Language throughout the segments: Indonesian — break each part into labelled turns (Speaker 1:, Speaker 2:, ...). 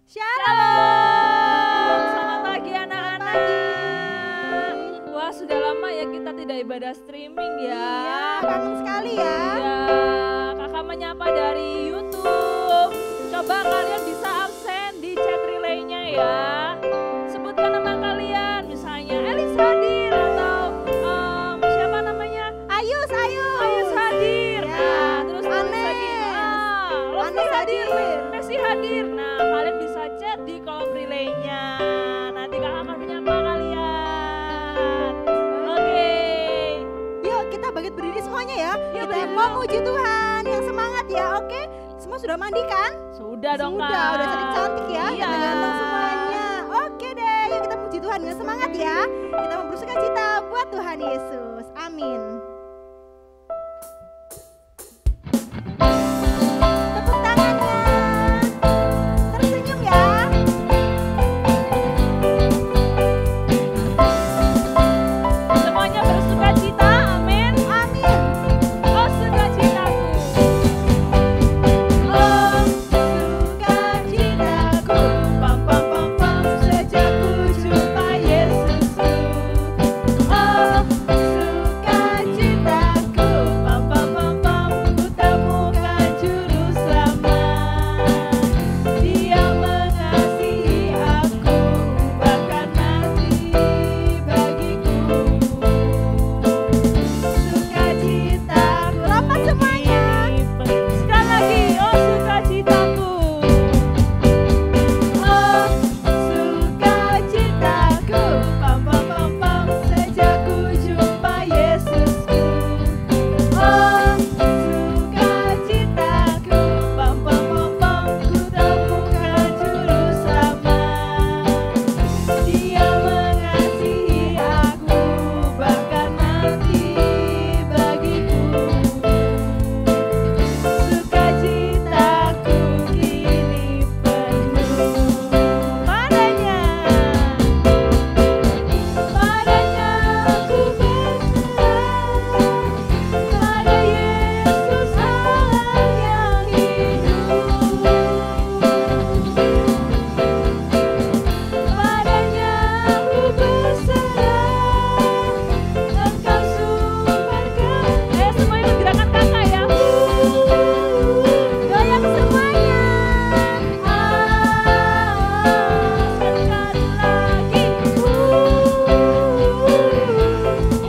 Speaker 1: Shalom, selamat pagi anak-anak. Wah, sudah lama ya kita tidak ibadah streaming ya.
Speaker 2: Iya, kangen sekali ya.
Speaker 1: Iya, kakak menyapa dari YouTube. Coba kalian bisa absen di chat relay-nya ya. Sebutkan nama kalian, misalnya Elis hadir atau siapa namanya?
Speaker 2: Ayus
Speaker 1: hadir.
Speaker 2: Ya.
Speaker 1: Nah, terus
Speaker 2: Anes.
Speaker 1: lagi Lofi
Speaker 2: Anes
Speaker 1: hadir,
Speaker 2: hadir.
Speaker 1: Messi hadir. Nah, kalian bisa chat di kolom relay-nya. Nanti kakak akan menyapa kalian. Oke.
Speaker 2: Yuk kita bangkit berdiri semuanya ya.
Speaker 1: Yuk,
Speaker 2: Kita
Speaker 1: berdiri
Speaker 2: mau
Speaker 1: dulu.
Speaker 2: muji Tuhan yang semangat ya, oke? Semua sudah mandi kan?
Speaker 1: Sudah dong Kak.
Speaker 2: Udah cantik-cantik ya,
Speaker 1: Iya.
Speaker 2: ganteng semuanya. Oke deh, yuk kita puji Tuhan dengan semangat ya. Kita mau bersuka cita buat Tuhan Yesus. Amin. Tepuk tangannya. Tersenyum ya.
Speaker 1: Semuanya bersuka cita, amin.
Speaker 2: Amin.
Speaker 1: Oh sukacitaku.
Speaker 2: Oh, sukacitaku, pam pam pam pam, sejak ku jumpa Yesusku. Oh, sukacitaku, pam pam pam pam, ku temukan juru selamat. Dia mengasihi aku, bahkan mati bagiku. Sukacitaku, lompat semuanya.
Speaker 1: Sekali lagi, oh sukacitaku.
Speaker 2: Oh, sukacitaku, pam pam pam pam, sejak ku jumpa Yesusku. Oh, sukacitaku, pam pam pam pam, ku temukan juru selamat. Dia mengasihi aku, bahkan mati bagiku. Sukacitaku kini penuh padanya. Padanya ku berserah, pada Yesus Allah yang hidup. Padanya ku berserah, Engkau sumberkan.
Speaker 1: Semuanya gerakan kakak ya.
Speaker 2: Goyang semuanya.
Speaker 1: Sekali lagi.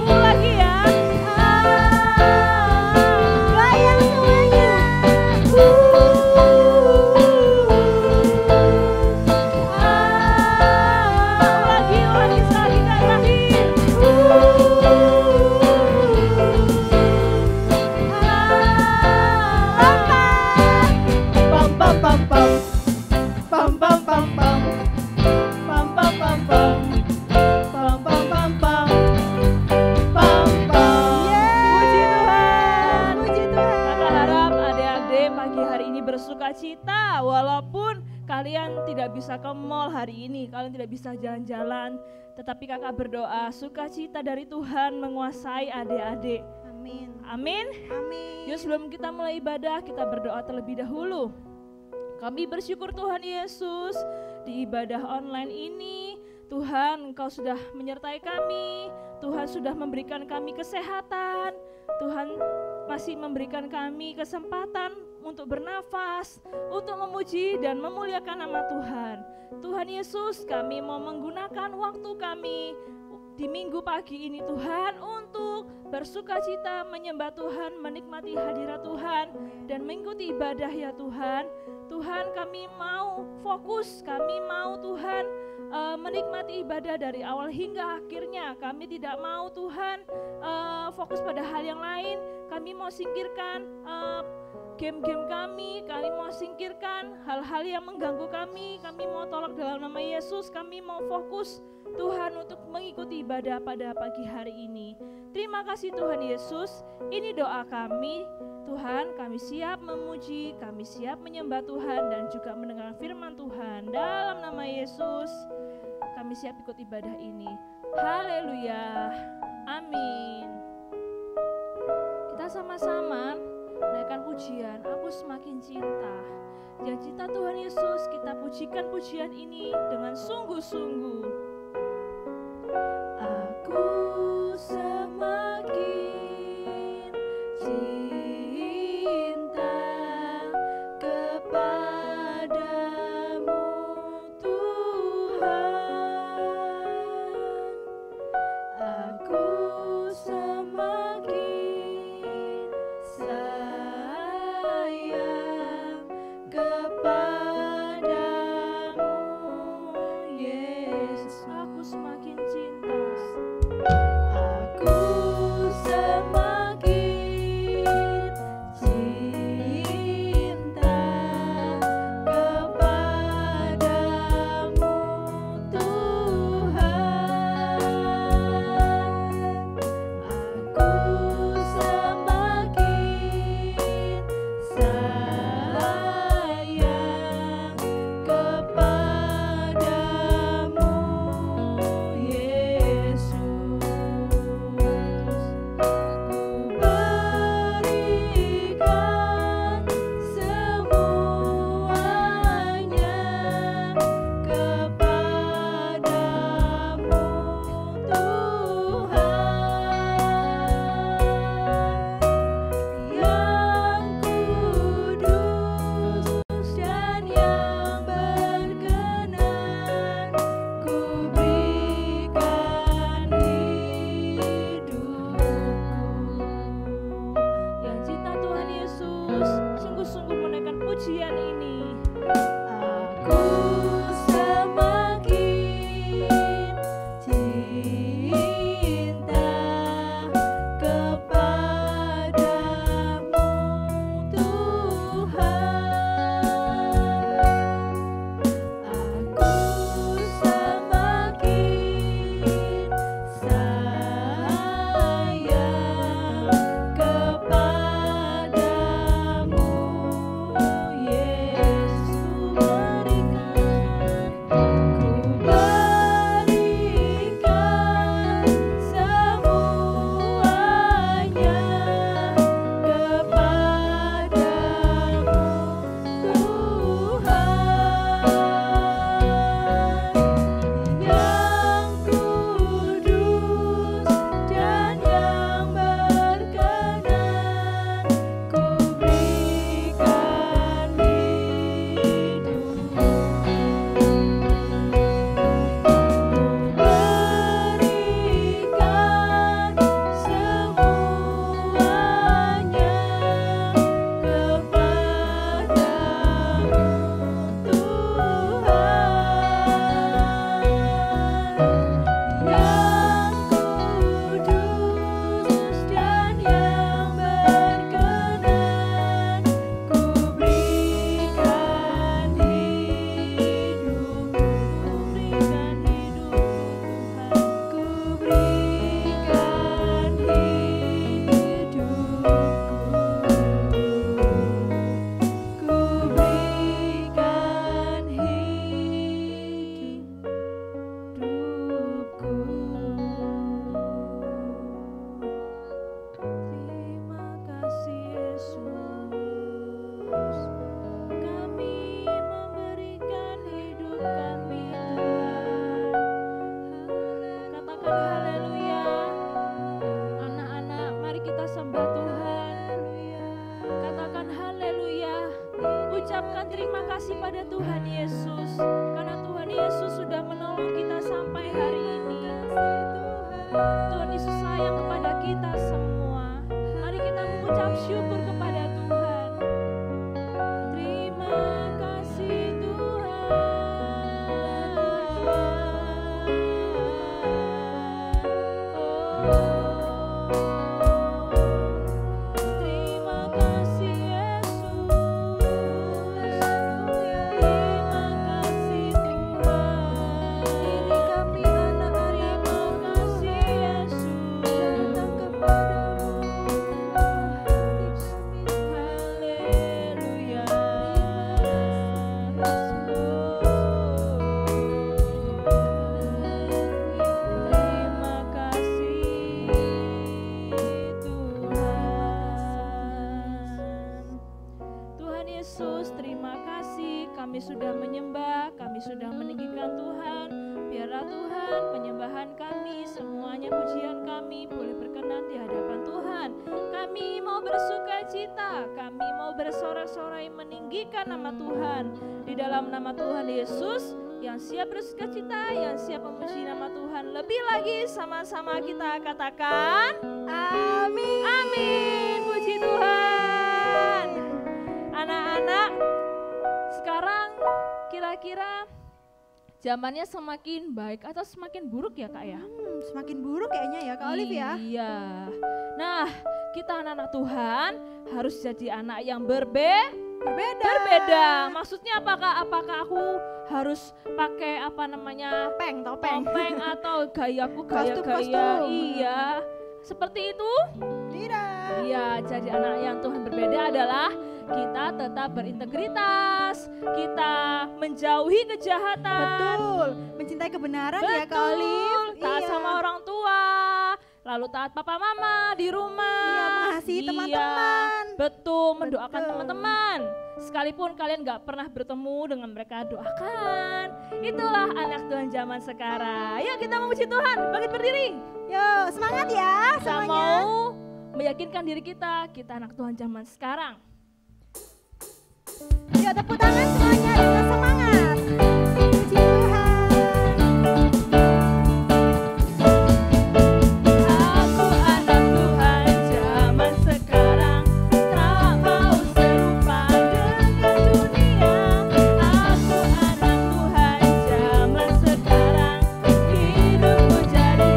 Speaker 1: Lagi ya.
Speaker 2: Goyang semuanya.
Speaker 1: Lagi sekali terakhir.
Speaker 2: Pam pam pam pam. Pam pam pam pam. Pam pam pam pam. Pam pam pam pam. Pam pam.
Speaker 1: Puji Tuhan.
Speaker 2: Puji Tuhan.
Speaker 1: Kakak harap adik-adik pagi hari ini bersuka cita walaupun kalian tidak bisa ke mall hari ini, kalian tidak bisa jalan-jalan, tetapi kakak berdoa sukacita dari Tuhan menguasai adik-adik.
Speaker 2: Amin.
Speaker 1: Amin.
Speaker 2: Amin.
Speaker 1: Yuk sebelum kita mulai ibadah, kita berdoa terlebih dahulu. Kami bersyukur Tuhan Yesus di ibadah online ini. Tuhan Engkau sudah menyertai kami, Tuhan sudah memberikan kami kesehatan, Tuhan masih memberikan kami kesempatan untuk bernafas, untuk memuji dan memuliakan nama Tuhan. Tuhan Yesus, kami mau menggunakan waktu kami di minggu pagi ini Tuhan untuk bersukacita menyembah Tuhan, menikmati hadirat Tuhan dan mengikuti ibadah ya Tuhan. Tuhan kami mau fokus, kami mau Tuhan menikmati ibadah dari awal hingga akhirnya. Kami tidak mau Tuhan fokus pada hal yang lain, kami mau singkirkan game-game kami mau singkirkan hal-hal yang mengganggu kami mau tolak dalam nama Yesus, kami mau fokus Tuhan untuk mengikuti ibadah pada pagi hari ini. Terima kasih Tuhan Yesus, ini doa kami Tuhan, kami siap memuji, kami siap menyembah Tuhan dan juga mendengar firman Tuhan. Dalam nama Yesus, kami siap ikut ibadah ini. Haleluya, amin. Kita sama-sama naikkan pujian, aku semakin cinta. Janji Tuhan Yesus, kita pujikan pujian ini dengan sungguh-sungguh. Aku semakin cinta kepadamu Tuhan, aku semakin sayang kepadamu Yesus. menyembah, kami sudah meninggikan Tuhan. Biarlah Tuhan penyembahan kami, semuanya pujian kami boleh berkenan di hadapan Tuhan. Kami mau bersuka cita, kami mau bersorak-sorai meninggikan nama Tuhan. Di dalam nama Tuhan Yesus, yang siap bersuka cita, yang siap memuji nama Tuhan. Lebih lagi sama-sama kita katakan
Speaker 2: Amin.
Speaker 1: amin, puji Tuhan. Anak-anak, sekarang kira-kira zamannya semakin baik atau semakin buruk ya Kak ya?
Speaker 2: Semakin buruk kayaknya ya Kak Olive ya.
Speaker 1: Iya. Nah, kita anak-anak Tuhan harus jadi anak yang berbeda. Maksudnya apakah aku harus pakai
Speaker 2: Topeng.
Speaker 1: topeng atau gayaku gaya-gaya?
Speaker 2: Kostum.
Speaker 1: Iya. Seperti itu?
Speaker 2: Tidak.
Speaker 1: Iya, jadi anak yang Tuhan berbeda adalah kita tetap berintegritas, kita menjauhi kejahatan.
Speaker 2: Betul. Mencintai kebenaran ya Kak Olive.
Speaker 1: Taat sama orang tua, lalu taat papa mama di rumah.
Speaker 2: Iya, mengasihi teman-teman.
Speaker 1: Betul, mendoakan
Speaker 2: Betul.
Speaker 1: teman-teman. Sekalipun kalian gak pernah bertemu dengan mereka, doakan. Itulah anak Tuhan zaman sekarang. Yuk kita memuji Tuhan, bangkit berdiri.
Speaker 2: Yuk, semangat ya
Speaker 1: Kita
Speaker 2: semuanya.
Speaker 1: mau meyakinkan diri kita anak Tuhan zaman sekarang.
Speaker 2: Yuk tepuk tangan semuanya dengan semangat. Puji Tuhan.
Speaker 1: Aku anak Tuhan zaman sekarang, tak mau serupa dengan dunia. Aku anak Tuhan zaman sekarang, hidupku jadi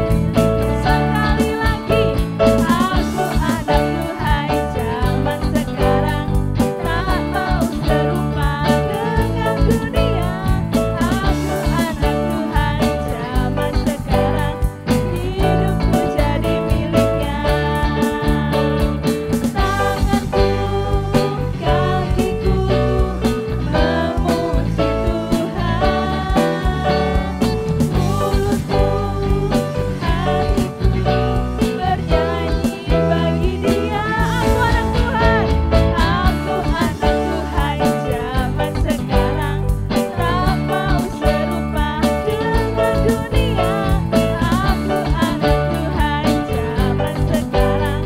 Speaker 1: sekali lagi. Aku anak Tuhan zaman sekarang, tak mau serupa dengan dunia. Aku anak Tuhan zaman sekarang, hidupku jadi miliknya. Tanganku, kakiku memuji Tuhan. Mulutku, hatiku bernyanyi bagi Dia. Aku anak Tuhan zaman sekarang, tak mau serupa dengan dunia. Aku anak Tuhan zaman sekarang,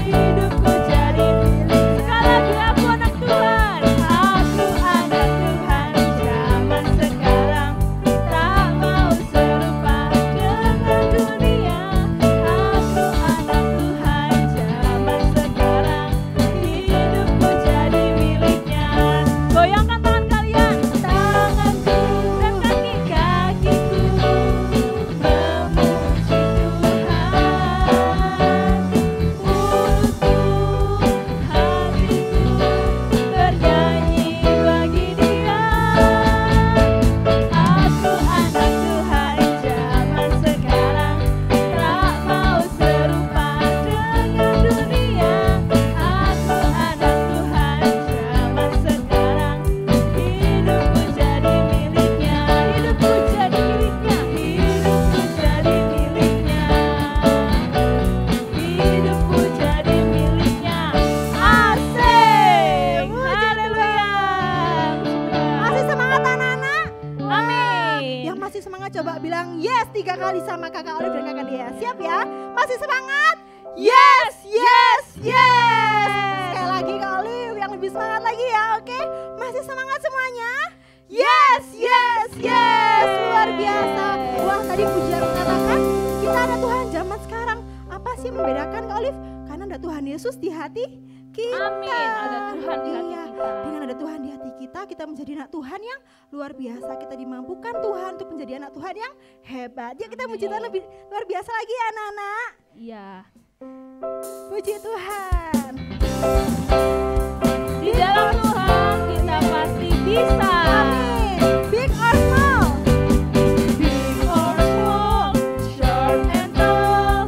Speaker 1: hidupku jadi milik. Sekali lagi, aku anak Tuhan. Aku anak Tuhan zaman sekarang, tak mau serupa dengan dunia. Aku anak Tuhan zaman sekarang, hidupku jadi miliknya. Goyangkan tangan kalian, tanganku dan kaki-kakiku memuji Tuhan. Mulutku, hatiku bernyanyi bagi Dia. Aku anak Tuhan zaman sekarang, tak mau serupa dengan dunia. Aku anak Tuhan zaman sekarang, hidupku jadi miliknya. Hidupku jadi miliknya. Hidupku jadi miliknya. Hidupku jadi miliknya. Asik. Haleluya.
Speaker 2: Masih semangat anak-anak?
Speaker 1: Amin.
Speaker 2: Yang masih semangat coba bilang yes 3 kali sama kakak Olive dan kakak Dia. Siap ya? Masih semangat? Yes, yes, yes. Sekali lagi Kak Olive yang lebih semangat lagi ya, oke? Masih semangat semuanya? Yes, yes, yes. Luar biasa. Wah, tadi pujian mengatakan kita ada Tuhan zaman sekarang. Apa sih yang membedakan Kak Olive? Karena ada Tuhan Yesus di hati kita.
Speaker 1: Amin. Ada Tuhan di hati
Speaker 2: Iya.
Speaker 1: kita.
Speaker 2: Dengan ada Tuhan di hati kita menjadi anak Tuhan yang luar biasa. Kita dimampukan Tuhan untuk menjadi anak Tuhan yang hebat. Ya kita puji Tuhan lebih luar biasa lagi ya anak-anak.
Speaker 1: Iya.
Speaker 2: Puji Tuhan.
Speaker 1: Di dalam Tuhan kita pasti bisa.
Speaker 2: Amin. Big or small.
Speaker 1: Big or small, short and tall,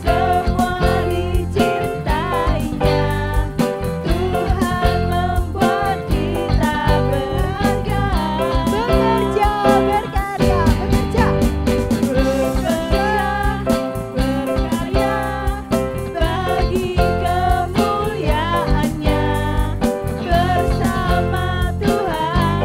Speaker 1: semua dicintainya. Tuhan membuat kita berharga.
Speaker 2: Bekerja, berkarya, bekerja.
Speaker 1: Berkarya bagi kemuliaannya. Bersama Tuhan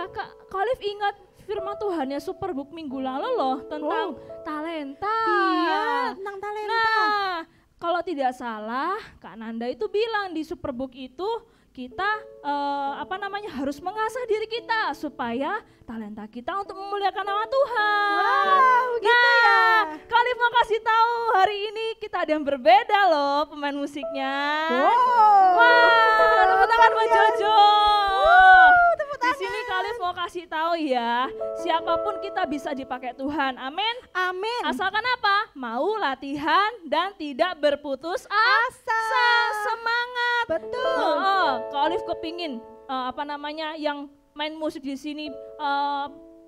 Speaker 1: Kak Olive ingat firman Tuhan ya Superbook minggu lalu loh tentang talenta.
Speaker 2: Iya, tentang talenta.
Speaker 1: Nah, kalau tidak salah Kak Nanda itu bilang di Superbook itu kita harus mengasah diri kita supaya talenta kita untuk memuliakan nama Tuhan.
Speaker 2: Wow, gitu ya.
Speaker 1: Kali mau kasih tahu hari ini kita ada yang berbeda loh pemain musiknya. Wah, tepuk tangan buat Jojo. Di sini Kali mau kasih tahu ya, siapapun kita bisa dipakai Tuhan. Amin.
Speaker 2: Amin.
Speaker 1: Asalkan apa? Mau latihan dan tidak berputus asa. Semangat.
Speaker 2: Betul.
Speaker 1: Kak Olive kepingin yang main musik di sini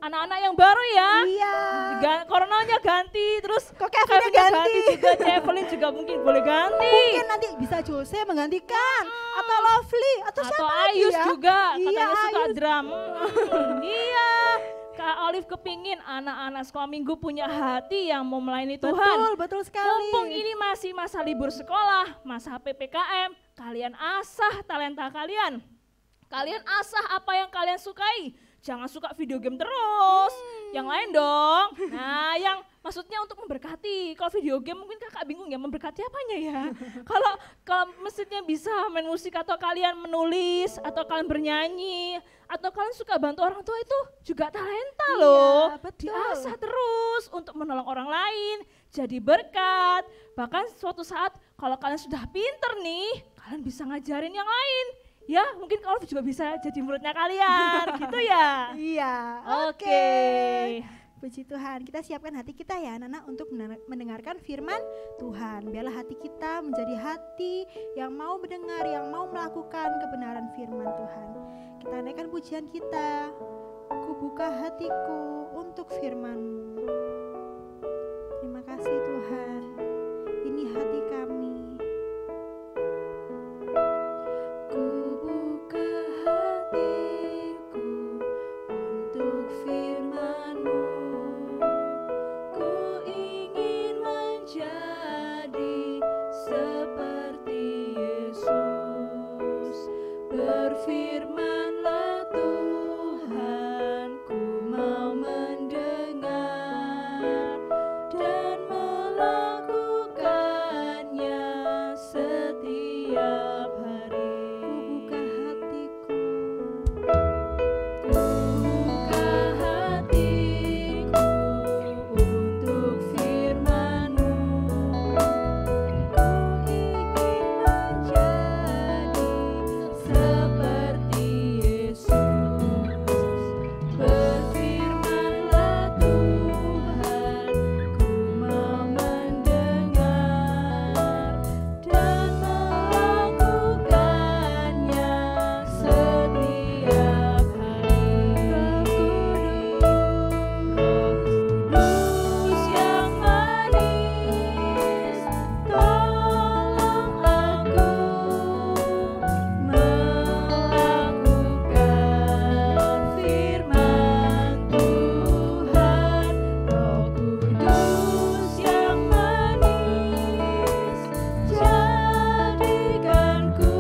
Speaker 1: anak-anak yang baru ya.
Speaker 2: Iya.
Speaker 1: Coronanya ganti, terus
Speaker 2: kok Kevinnya ganti
Speaker 1: juga, Evelyn juga mungkin boleh ganti.
Speaker 2: Mungkin nanti bisa Jose menggantikan, atau Lovely, atau siapa lagi
Speaker 1: Ayus
Speaker 2: ya?
Speaker 1: juga,
Speaker 2: Iya,
Speaker 1: katanya suka
Speaker 2: Ayus.
Speaker 1: drum. Iya. Kak Olive kepingin anak-anak sekolah minggu punya hati yang mau melayani Tuhan.
Speaker 2: Betul sekali.
Speaker 1: Mumpung ini masih masa libur sekolah, masa PPKM, kalian asah talenta kalian. Kalian asah apa yang kalian sukai. Jangan suka video game terus. Yang lain dong. Nah, yang maksudnya untuk memberkati. Kalau video game mungkin kakak bingung ya memberkati apanya ya. Kalau maksudnya bisa main musik atau kalian menulis atau kalian bernyanyi atau kalian suka bantu orang tua itu juga talenta loh.
Speaker 2: Betul.
Speaker 1: Diasah terus untuk menolong orang lain, jadi berkat. Bahkan suatu saat kalau kalian sudah pinter nih, kalian bisa ngajarin yang lain. Ya mungkin kalau juga bisa jadi muridnya kalian gitu ya.
Speaker 2: Iya.
Speaker 1: Oke.
Speaker 2: Puji Tuhan, kita siapkan hati kita ya anak-anak untuk mendengarkan firman Tuhan. Biarlah hati kita menjadi hati yang mau mendengar, yang mau melakukan kebenaran firman Tuhan. Kita naikkan pujian kita. Ku buka hatiku untuk firman-Mu. Terima kasih Tuhan. Ini hati kami.
Speaker 1: Berfirmanlah Tuhan, ku mau mendengar dan melakukannya setiap hari.
Speaker 2: Ku buka hatiku.
Speaker 1: Ku buka hatiku untuk firman-Mu. Ku ingin menjadi seperti Yesus. Berfirmanlah Tuhan, ku mau mendengar dan melakukannya setiap hari. Roh Kudus yang manis, tolong aku melakukan firman Tuhan. Roh Kudus yang manis, jadikanku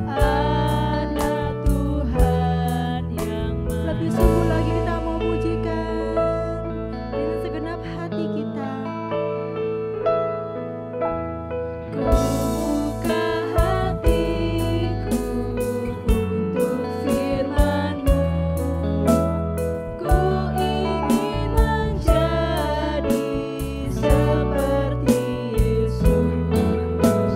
Speaker 1: anak Tuhan yang
Speaker 2: Lebih
Speaker 1: manis.
Speaker 2: sungguh lagi kita mau pujikan dengan segenap hati kita.
Speaker 1: Ku buka hatiku untuk firman-Mu. Ku ingin menjadi seperti Yesus.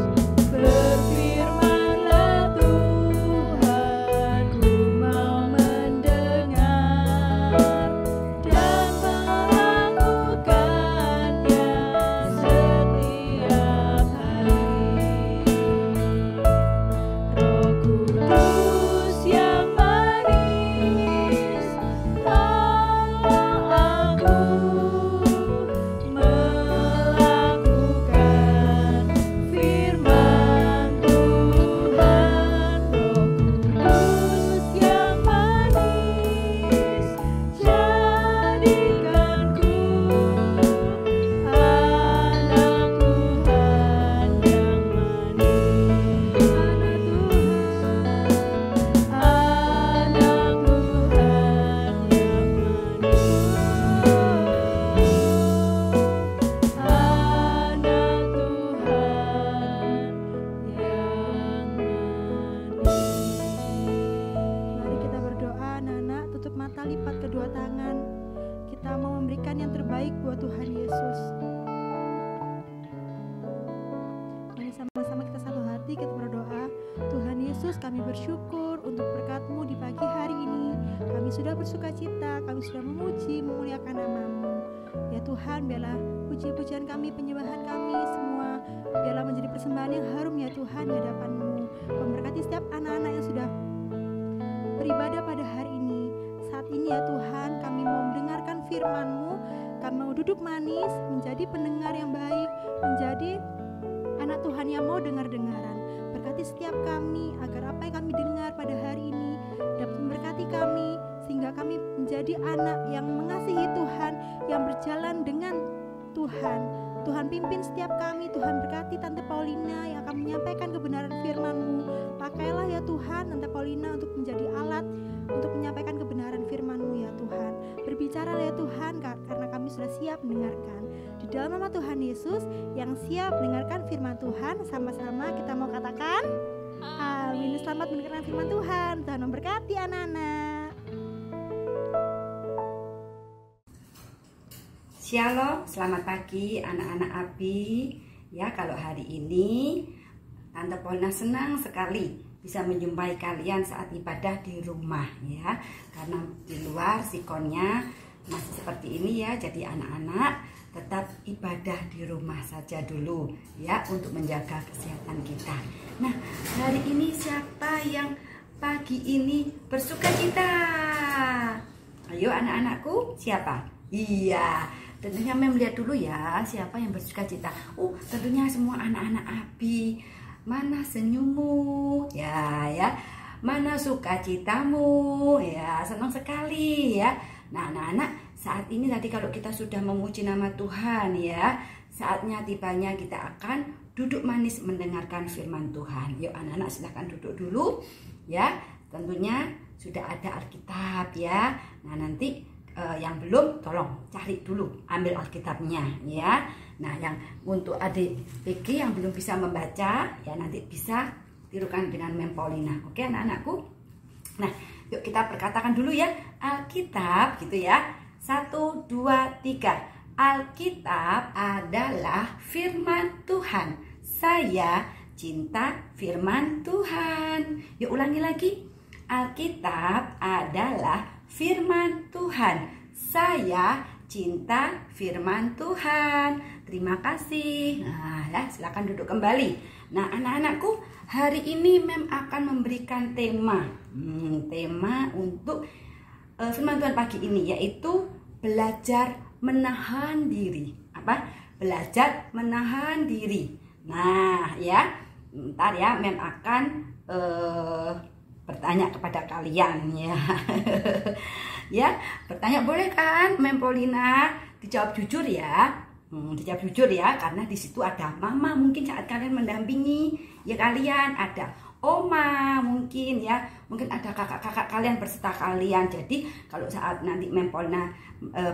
Speaker 1: Berfirmanlah Tuhan, ku mau mendengar
Speaker 2: lipat kedua tangan. Kita mau memberikan yang terbaik buat Tuhan Yesus. Mari sama-sama kita satu hati, kita berdoa. Tuhan Yesus, kami bersyukur untuk berkat-Mu di pagi hari ini. Kami sudah bersuka cita, kami sudah memuji, memuliakan nama-Mu. Ya Tuhan, biarlah puji-pujian kami, penyembahan kami semua, biarlah menjadi persembahan yang harum ya Tuhan di hadapan-Mu. Memberkati setiap anak-anak yang sudah beribadah pada hari ini. Saat ini ya Tuhan, kami mau mendengarkan firman-Mu. Kami mau duduk manis, menjadi pendengar yang baik, menjadi anak Tuhan yang mau dengar-dengaran. Berkati setiap kami, agar apa yang kami dengar pada hari ini dapat memberkati kami, sehingga kami menjadi anak yang mengasihi Tuhan, yang berjalan dengan Tuhan. Tuhan pimpin setiap kami, Tuhan berkati Tante Paulina yang akan menyampaikan kebenaran firman-Mu. Pakailah ya Tuhan Tante Paulina untuk menjadi alat untuk menyampaikan kebenaran firman-Mu ya Tuhan. Berbicaralah ya Tuhan, karena kami sudah siap mendengarkan. Di dalam nama Tuhan Yesus yang siap mendengarkan firman Tuhan, sama-sama kita mau katakan amin. Selamat mendengarkan firman Tuhan. Tuhan memberkati anak-anak.
Speaker 3: Shalom, selamat pagi anak-anak Abi. Ya, kalau hari ini Tante Paulina senang sekali bisa menjumpai kalian saat ibadah di rumah ya. Karena di luar sikonnya masih seperti ini ya. Jadi anak-anak tetap ibadah di rumah saja dulu ya, untuk menjaga kesehatan kita. Nah, hari ini siapa yang pagi ini bersuka cita? Ayo anak-anakku, siapa? Iya, tentunya Mem lihat dulu ya, siapa yang bersuka cita. Tentunya semua anak-anak Abi. Mana senyummu? Ya. Mana sukacitamu? Ya, senang sekali ya. Nah, anak-anak, saat ini tadi kalau kita sudah memuji nama Tuhan ya, saatnya tibanya kita akan duduk manis mendengarkan firman Tuhan. Yuk anak-anak, silahkan duduk dulu ya. Tentunya sudah ada Alkitab ya. Nah, nanti yang belum tolong cari dulu, ambil Alkitabnya ya. Nah, yang untuk adik PG yang belum bisa membaca ya, nanti bisa tirukan dengan Mem Paulina. Oke anak-anakku. Nah, yuk kita perkatakan dulu ya Alkitab gitu ya. 1, 2, 3. Alkitab adalah firman Tuhan. Saya cinta firman Tuhan. Yuk ulangi lagi. Alkitab adalah firman Tuhan. Saya cinta firman Tuhan. Terima kasih. Nah, ya, silakan duduk kembali. Nah, anak-anakku, hari ini Mem akan memberikan tema. Tema untuk firman Tuhan pagi ini yaitu belajar menahan diri. Apa? Belajar menahan diri. Nah, ya, ntar ya Mem akan bertanya kepada kalian ya. Ya, bertanya boleh kan Mem Paulina? Dijawab jujur ya. Dijawab jujur ya, karena di situ ada mama mungkin saat kalian mendampingi ya, kalian ada oma mungkin ya, mungkin ada kakak-kakak kalian berserta kalian. Jadi kalau saat nanti Mem Paulina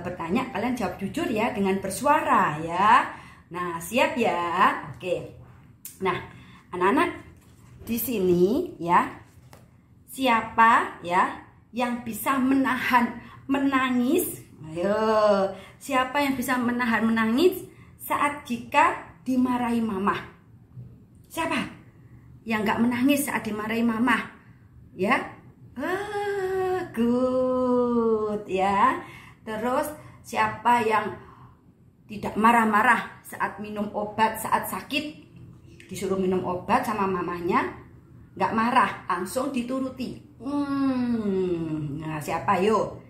Speaker 3: bertanya, kalian jawab jujur ya dengan bersuara ya. Nah, siap ya? Oke. Nah, anak-anak, di sini ya, siapa ya yang bisa menahan menangis? Ayo, siapa yang bisa menahan menangis saat jika dimarahi mama? Siapa yang gak menangis saat dimarahi mama? Ya, good ya. Terus siapa yang tidak marah-marah saat minum obat, saat sakit disuruh minum obat sama mamanya, gak marah, langsung dituruti? Nah, siapa yuk?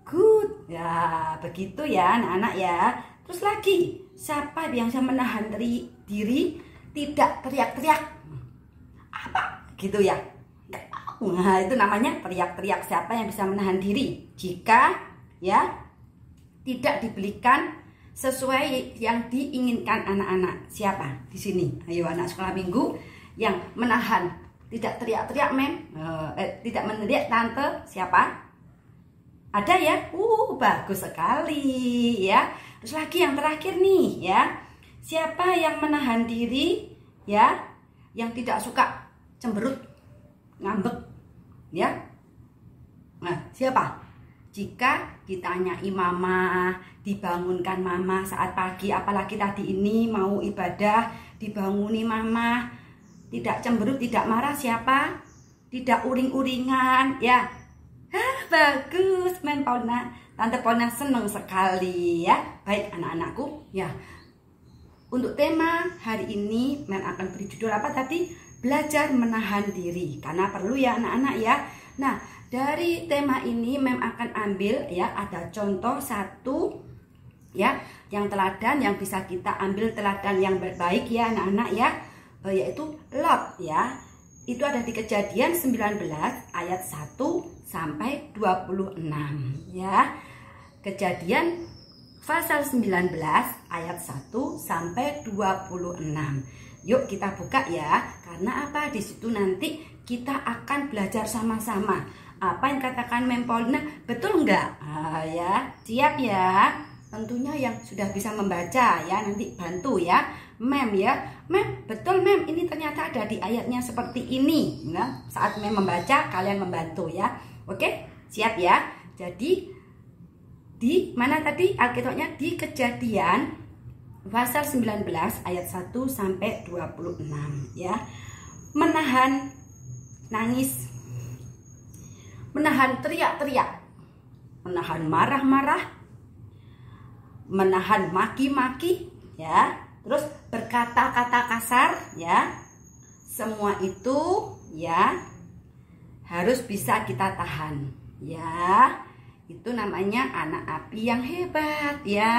Speaker 3: Good ya, begitu ya anak-anak ya. Terus lagi, siapa yang bisa menahan diri tidak teriak-teriak? Apa gitu ya? Nah, itu namanya teriak-teriak. Siapa yang bisa menahan diri jika ya tidak dibelikan sesuai yang diinginkan anak-anak? Siapa di sini? Ayo anak sekolah minggu yang menahan, tidak teriak-teriak Mem, tidak meneriak tante, siapa? Ada ya? Bagus sekali ya. Terus lagi yang terakhir nih ya. Siapa yang menahan diri ya, yang tidak suka cemberut, ngambek ya? Nah, siapa? jika ditanyai mama, dibangunkan mama saat pagi, apalagi tadi ini mau ibadah, dibanguni mama, tidak cemberut, tidak marah siapa? Tidak uring-uringan, ya. Bagus, Tante Polna senang sekali ya. Baik anak-anakku, ya. Untuk tema hari ini Mem akan beri judul apa tadi? Belajar menahan diri. Karena perlu ya anak-anak ya. Nah, dari tema ini Mem akan ambil ya, ada contoh satu ya, yang teladan yang bisa kita ambil teladan yang baik ya anak-anak ya, yaitu Lot ya. Itu ada di Kejadian 19 ayat 1 sampai 26 ya. Kejadian pasal 19 ayat 1 sampai 26. Yuk kita buka ya. Karena apa? Di situ nanti kita akan belajar sama-sama. Apa yang katakan Mem Polna betul enggak? Ya, siap ya. Tentunya yang sudah bisa membaca ya, nanti bantu ya Mem ya. Mem, betul Mem, ini ternyata ada di ayatnya seperti ini. Nah, saat Mem membaca kalian membantu ya. Oke, siap ya. Jadi di mana tadi Alkitabnya? Di Kejadian pasal 19 ayat 1 sampai 26 ya. Menahan nangis, menahan teriak-teriak, menahan marah-marah, menahan maki-maki ya, terus berkata-kata kasar ya. Semua itu ya harus bisa kita tahan ya. Itu namanya anak api yang hebat ya,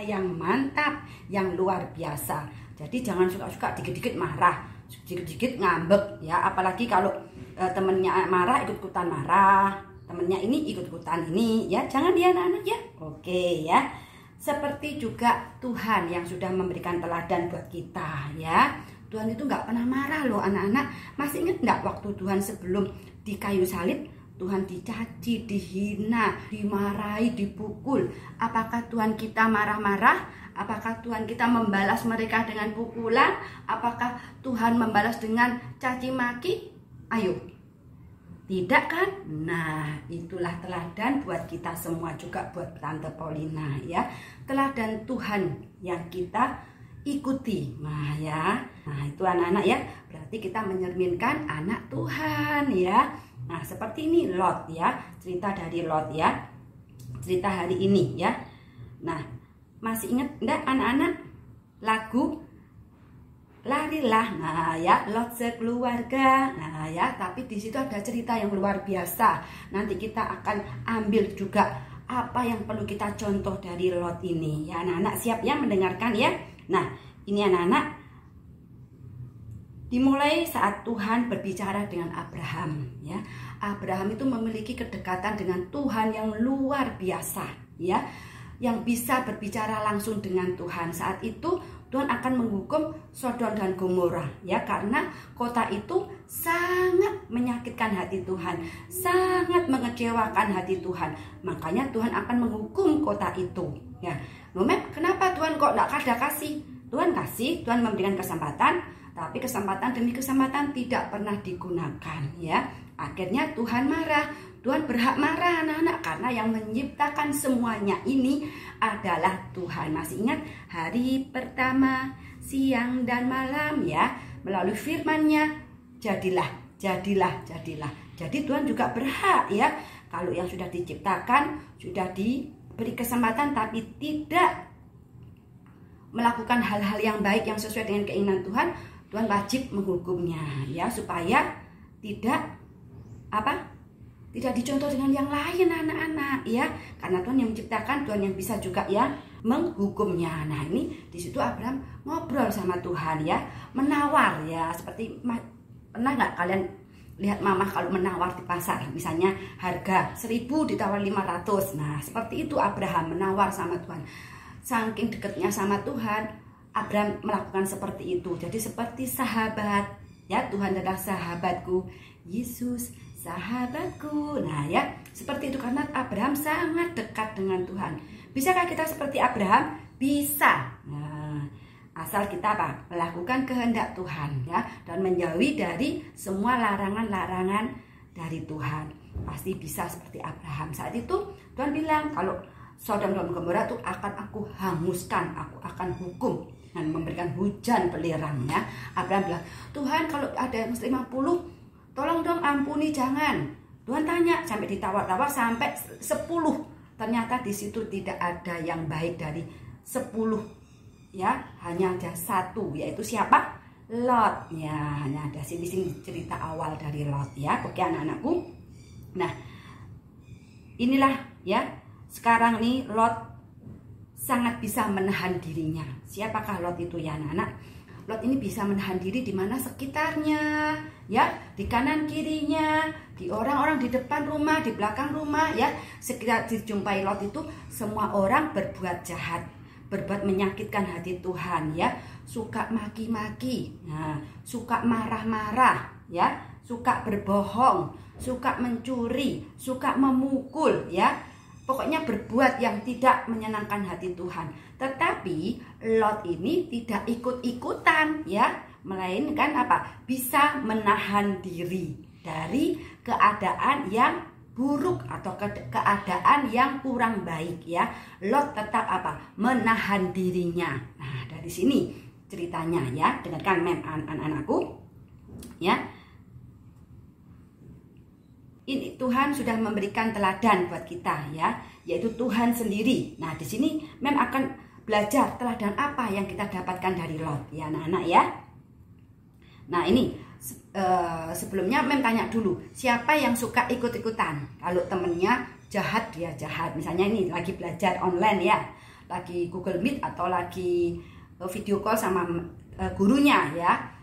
Speaker 3: yang mantap, yang luar biasa. Jadi jangan suka-suka dikit-dikit marah, dikit-dikit ngambek ya. Apalagi kalau temennya marah ikut-ikutan marah, temennya ini ikut-ikutan ini ya. Jangan dia anak-anak ya. Oke ya. Seperti juga Tuhan yang sudah memberikan teladan buat kita ya. Tuhan itu nggak pernah marah loh anak-anak. Masih ingat nggak waktu Tuhan sebelum di kayu salib? Tuhan dicaci, dihina, dimarahi, dipukul. Apakah Tuhan kita marah-marah? Apakah Tuhan kita membalas mereka dengan pukulan? Apakah Tuhan membalas dengan caci maki? Ayo. Tidak kan? Nah, itulah teladan buat kita semua, juga buat Tante Paulina ya. Teladan Tuhan yang kita ikuti. Nah ya. Nah, itu anak-anak ya. Berarti kita mencerminkan anak Tuhan ya. Nah, seperti ini Lot ya, cerita dari Lot ya, cerita hari ini ya. Nah, masih ingat enggak anak-anak lagu Larilah? Nah ya, Lot sekeluarga. Nah ya, tapi di situ ada cerita yang luar biasa. Nanti kita akan ambil juga apa yang perlu kita contoh dari Lot ini ya. Anak-anak siap ya mendengarkan ya. Nah, ini anak-anak dimulai saat Tuhan berbicara dengan Abraham ya. Abraham itu memiliki kedekatan dengan Tuhan yang luar biasa ya, yang bisa berbicara langsung dengan Tuhan. Saat itu Tuhan akan menghukum Sodom dan Gomora ya, karena kota itu sangat menyakitkan hati Tuhan, sangat mengecewakan hati Tuhan. Makanya Tuhan akan menghukum kota itu ya. Mem, kenapa Tuhan kok enggak ada kasih? Tuhan kasih, Tuhan memberikan kesempatan, tapi kesempatan demi kesempatan tidak pernah digunakan ya. Akhirnya Tuhan marah. Tuhan berhak marah anak-anak, karena yang menciptakan semuanya ini adalah Tuhan. Masih ingat hari pertama, siang dan malam ya. Melalui firman-Nya jadilah, jadilah, jadilah. Jadi Tuhan juga berhak ya. Kalau yang sudah diciptakan, sudah diberi kesempatan tapi tidak melakukan hal-hal yang baik yang sesuai dengan keinginan Tuhan, Tuhan wajib menghukumnya ya, supaya tidak tidak dicontoh dengan yang lain anak-anak ya, karena Tuhan yang menciptakan, Tuhan yang bisa juga ya menghukumnya. Nah, ini di situ Abraham ngobrol sama Tuhan ya, menawar ya, seperti pernah nggak kalian lihat mama kalau menawar di pasar, misalnya harga 1.000 ditawar 500. Nah, seperti itu Abraham menawar sama Tuhan. Saking dekatnya sama Tuhan, Abraham melakukan seperti itu. Jadi seperti sahabat ya, Tuhan adalah sahabatku, Yesus sahabatku. Nah ya, seperti itu, karena Abraham sangat dekat dengan Tuhan. Bisakah kita seperti Abraham? Bisa. Nah, asal kita melakukan kehendak Tuhan ya, dan menjauhi dari semua larangan-larangan dari Tuhan. pasti bisa seperti Abraham. Saat itu Tuhan bilang kalau Sodom dan Gomora itu akan aku hanguskan, aku akan hukum dan memberikan hujan belerang ya. Abraham bilang, Tuhan kalau ada yang 50, tolong dong ampuni, jangan. Tuhan tanya sampai ditawar-tawar sampai 10. Ternyata di situ tidak ada yang baik dari 10 ya, hanya ada 1, yaitu siapa? Lot ya. Hanya ada di sini cerita awal dari Lot ya. Oke anak-anakku. Nah, inilah ya. Sekarang nih Lot sangat bisa menahan dirinya. Siapakah Lot itu ya anak-anak? Lot ini bisa menahan diri di mana sekitarnya, ya, di kanan kirinya, di orang-orang di depan rumah, di belakang rumah, ya. Sekitar dijumpai Lot itu semua orang berbuat jahat, berbuat menyakitkan hati Tuhan, ya. Suka maki-maki, nah, suka marah-marah, ya, suka berbohong, suka mencuri, suka memukul, ya. Pokoknya berbuat yang tidak menyenangkan hati Tuhan. Tetapi Lot ini tidak ikut-ikutan ya, melainkan apa? Bisa menahan diri dari keadaan yang buruk atau keadaan yang kurang baik ya. Lot tetap apa? Menahan dirinya. Nah, dari sini ceritanya ya. Dengarkan anak-anakku ya. Ini Tuhan sudah memberikan teladan buat kita ya, yaitu Tuhan sendiri. Nah, di sini Mem akan belajar teladan apa yang kita dapatkan dari Lot ya anak-anak ya. Nah, ini sebelumnya Mem tanya dulu, siapa yang suka ikut-ikutan? Kalau temennya jahat, dia jahat. Misalnya ini lagi belajar online ya, lagi Google Meet atau lagi video call sama gurunya ya.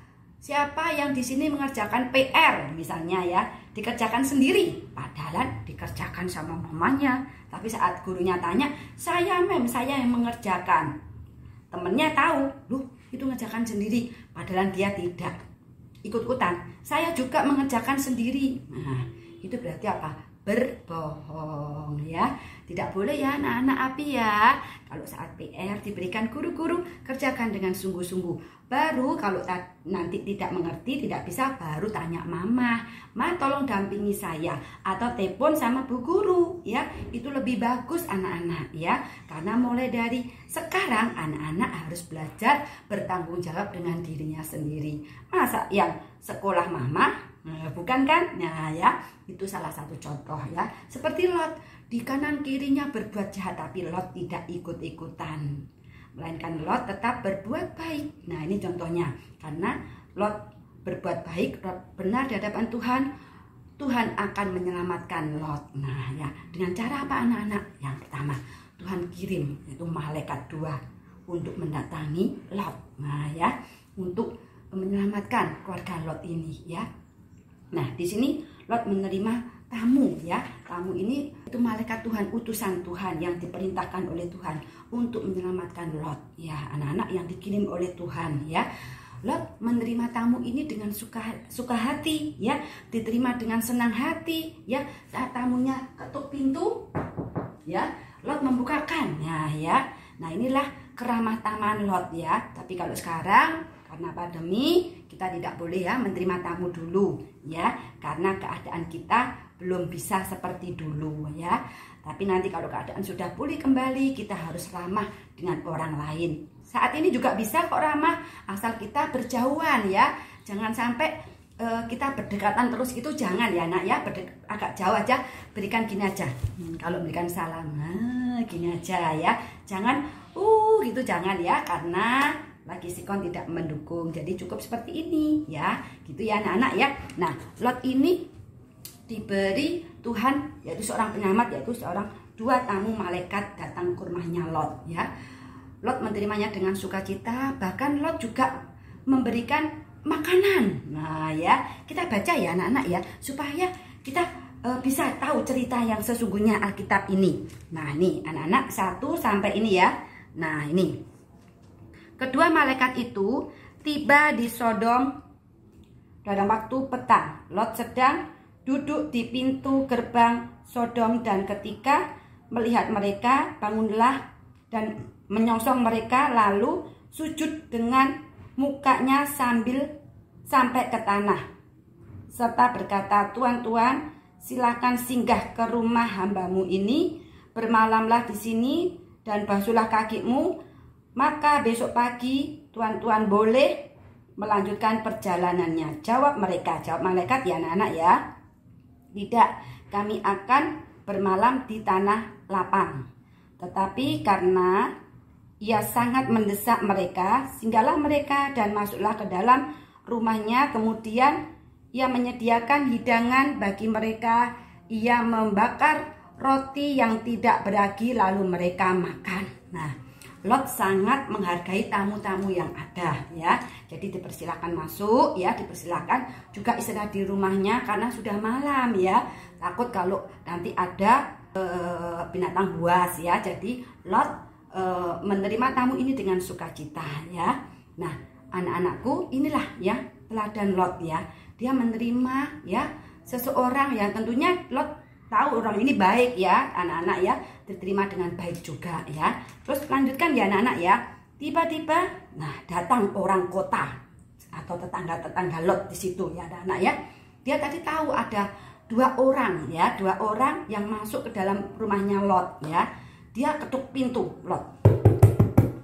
Speaker 3: Siapa yang di sini mengerjakan PR misalnya ya, dikerjakan sendiri, padahal dikerjakan sama mamanya. Tapi saat gurunya tanya, saya Mem, saya yang mengerjakan. Temennya tahu, loh itu ngerjakan sendiri, padahal dia tidak ikut-ikutan. Saya juga mengerjakan sendiri. Nah, itu berarti apa? Berbohong ya. Tidak boleh ya anak-anak api ya. Kalau saat PR diberikan guru-guru, kerjakan dengan sungguh-sungguh. Baru kalau nanti tidak mengerti, tidak bisa, baru tanya mama, Ma tolong dampingi saya, atau telepon sama bu guru ya. Itu lebih bagus anak-anak ya. Karena mulai dari sekarang anak-anak harus belajar bertanggung jawab dengan dirinya sendiri. Masa yang sekolah mama, bukan kan? Nah ya, itu salah satu contoh ya. Seperti Lot, di kanan kirinya berbuat jahat, tapi Lot tidak ikut-ikutan, melainkan Lot tetap berbuat baik. Nah ini contohnya, karena Lot berbuat baik, Lot benar di hadapan Tuhan, Tuhan akan menyelamatkan Lot. Nah ya, dengan cara apa anak-anak? Yang pertama, Tuhan kirim yaitu malaikat 2 untuk mendatangi Lot. Nah ya, untuk menyelamatkan keluarga Lot ini ya. Nah di sini Lot menerima tamu ya. Tamu ini itu malaikat Tuhan, utusan Tuhan yang diperintahkan oleh Tuhan untuk menyelamatkan Lot ya, anak-anak yang dikirim oleh Tuhan ya. Lot menerima tamu ini dengan suka hati ya, diterima dengan senang hati ya. Saat tamunya ketuk pintu ya, Lot membukakan. Nah ya, nah inilah keramah tamahan Lot ya. Tapi kalau sekarang karena pandemi kita tidak boleh ya menerima tamu dulu ya, karena keadaan kita belum bisa seperti dulu ya. Tapi nanti kalau keadaan sudah pulih kembali, kita harus ramah dengan orang lain. Saat ini juga bisa kok ramah, asal kita berjauhan ya. Jangan sampai kita berdekatan terus gitu, jangan ya nak ya. Agak jauh aja, berikan gini aja. Kalau berikan salam, gini aja ya. Jangan gitu, jangan ya, karena lagi sikon tidak mendukung. Jadi cukup seperti ini ya, gitu ya anak-anak ya. Nah Lot ini diberi Tuhan yaitu seorang penyelamat, yaitu seorang 2 tamu malaikat datang ke rumahnya Lot ya. Lot menerimanya dengan sukacita, bahkan Lot juga memberikan makanan. Nah ya, kita baca ya anak-anak ya, supaya kita bisa tahu cerita yang sesungguhnya Alkitab ini. Nah ini anak-anak 1 sampai ini ya. Nah ini, kedua malaikat itu tiba di Sodom dalam waktu petang. Lot sedang duduk di pintu gerbang Sodom, dan ketika melihat mereka, bangunlah dan menyongsong mereka, lalu sujud dengan mukanya sampai ke tanah, serta berkata, Tuan, silakan singgah ke rumah hambamu ini, bermalamlah di sini dan basuhlah kakimu, maka besok pagi tuan-tuan boleh melanjutkan perjalanannya. Jawab mereka, jawab malaikat ya anak-anak ya. Tidak, kami akan bermalam di tanah lapang. Tetapi karena ia sangat mendesak mereka, singgahlah mereka dan masuklah ke dalam rumahnya. Kemudian ia menyediakan hidangan bagi mereka. Ia membakar roti yang tidak beragi lalu mereka makan. Nah, Lot sangat menghargai tamu-tamu yang ada ya. Jadi dipersilakan masuk ya, dipersilakan juga istirahat di rumahnya karena sudah malam ya. Takut kalau nanti ada binatang buas ya. Jadi Lot menerima tamu ini dengan sukacita ya. Nah, anak-anakku, inilah ya teladan Lot ya. Dia menerima ya seseorang yang tentunya Lot tahu orang ini baik ya, anak-anak ya, diterima dengan baik juga ya. Terus lanjutkan ya anak-anak ya. Tiba-tiba nah datang orang kota atau tetangga-tetangga Lot di situ ya anak-anak ya. Dia tadi tahu ada dua orang yang masuk ke dalam rumahnya Lot ya. Dia ketuk pintu Lot.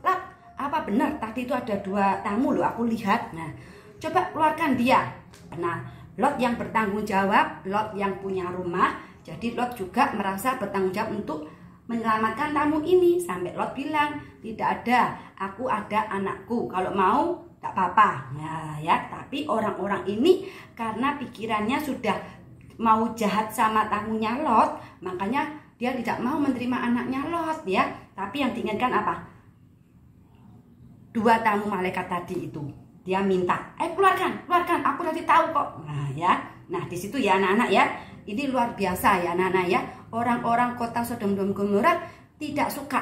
Speaker 3: Lot, apa benar tadi itu ada dua tamu loh, aku lihat. Nah, coba keluarkan dia. Nah, Lot yang bertanggung jawab, Lot yang punya rumah. Jadi Lot juga merasa bertanggung jawab untuk menyelamatkan tamu ini. Sampai Lot bilang, tidak ada, aku ada anakku. Kalau mau, tak apa-apa. Nah, ya, tapi orang-orang ini karena pikirannya sudah mau jahat sama tamunya Lot, makanya dia tidak mau menerima anaknya Lot ya. Tapi yang diinginkan apa? Dua tamu malaikat tadi itu. Dia minta, keluarkan, aku tadi tahu kok. Nah ya, nah di situ ya anak-anak ya, ini luar biasa ya anak-anak ya. Orang-orang kota Sodom dan Gomora tidak suka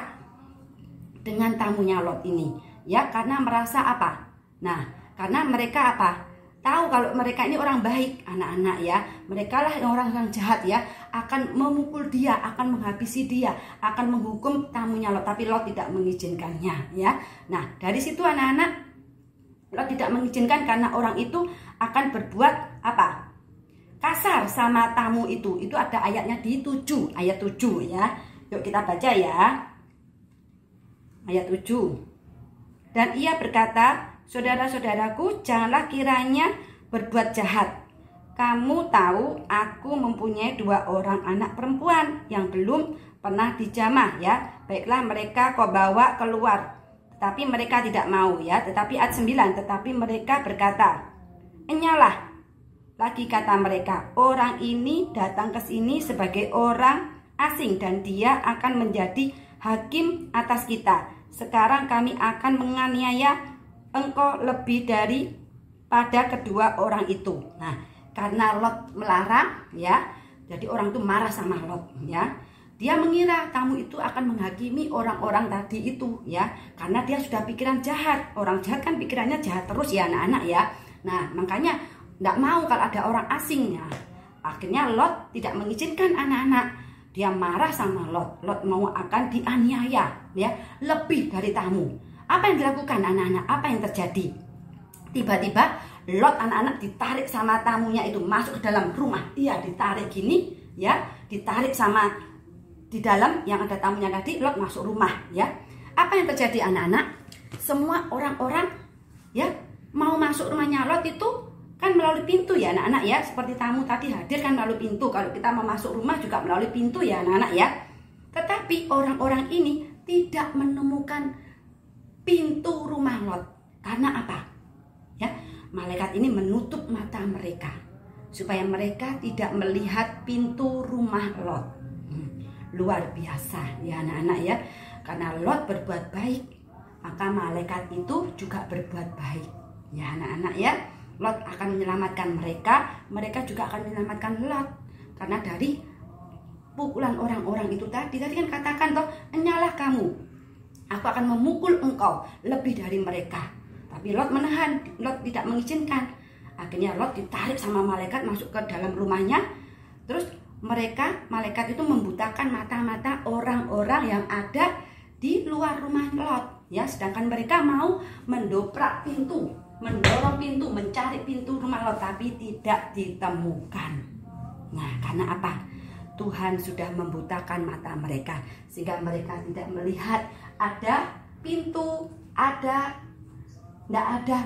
Speaker 3: dengan tamunya Lot ini, ya karena merasa apa? Nah, karena mereka apa? Tahu kalau mereka ini orang baik, anak-anak ya. Mereka lah orang yang jahat ya, akan memukul dia, akan menghabisi dia, akan menghukum tamunya Lot. Tapi Lot tidak mengizinkannya ya. Nah dari situ anak-anak, Lot tidak mengizinkan karena orang itu akan berbuat apa? Kasar sama tamu itu. Itu ada ayatnya di 7, ayat 7 ya. Yuk kita baca ya. Ayat 7. Dan ia berkata, saudara-saudaraku, janganlah kiranya berbuat jahat. Kamu tahu aku mempunyai 2 orang anak perempuan yang belum pernah dijamah ya. Baiklah mereka kau bawa keluar. Tapi mereka tidak mau ya. Tetapi ayat 9, tetapi mereka berkata, enyalah. Lagi kata mereka, orang ini datang ke sini sebagai orang asing dan dia akan menjadi hakim atas kita. Sekarang kami akan menganiaya engkau lebih daripada kedua orang itu. Nah, karena Lot melarang ya, jadi orang itu marah sama Lot ya. Dia mengira tamu itu akan menghakimi orang-orang tadi itu ya, karena dia sudah pikiran jahat. Orang jahat kan pikirannya jahat terus ya anak-anak ya. Nah makanya tidak mau kalau ada orang asingnya. Akhirnya Lot tidak mengizinkan anak-anak. Dia marah sama Lot. Lot mau akan dianiaya ya, lebih dari tamu. Apa yang dilakukan anak-anak? Apa yang terjadi? Tiba-tiba Lot anak-anak ditarik sama tamunya itu masuk ke dalam rumah. Iya ditarik gini ya, ditarik sama di dalam yang ada tamunya tadi. Lot masuk rumah ya. Apa yang terjadi anak-anak? Semua orang-orang ya mau masuk rumahnya Lot itu kan melalui pintu ya anak-anak ya. Seperti tamu tadi hadir kan melalui pintu. Kalau kita mau masuk rumah juga melalui pintu ya anak-anak ya. Tetapi orang-orang ini tidak menemukan pintu rumah Lot. Karena apa? Ya, malaikat ini menutup mata mereka supaya mereka tidak melihat pintu rumah Lot. Luar biasa ya anak-anak ya. Karena Lot berbuat baik, maka malaikat itu juga berbuat baik ya anak-anak ya. Lot akan menyelamatkan mereka, mereka juga akan menyelamatkan Lot. Karena dari pukulan orang-orang itu tadi kan katakan toh, enyalah kamu, aku akan memukul engkau lebih dari mereka. Tapi Lot menahan, Lot tidak mengizinkan. Akhirnya Lot ditarik sama malaikat masuk ke dalam rumahnya. Terus malaikat itu membutakan mata-mata orang-orang yang ada di luar rumah Lot ya. Sedangkan mereka mau mendobrak pintu, mendorong pintu, mencari pintu rumah Lot, tapi tidak ditemukan. Nah, karena apa? Tuhan sudah membutakan mata mereka sehingga mereka tidak melihat ada pintu, tidak ada,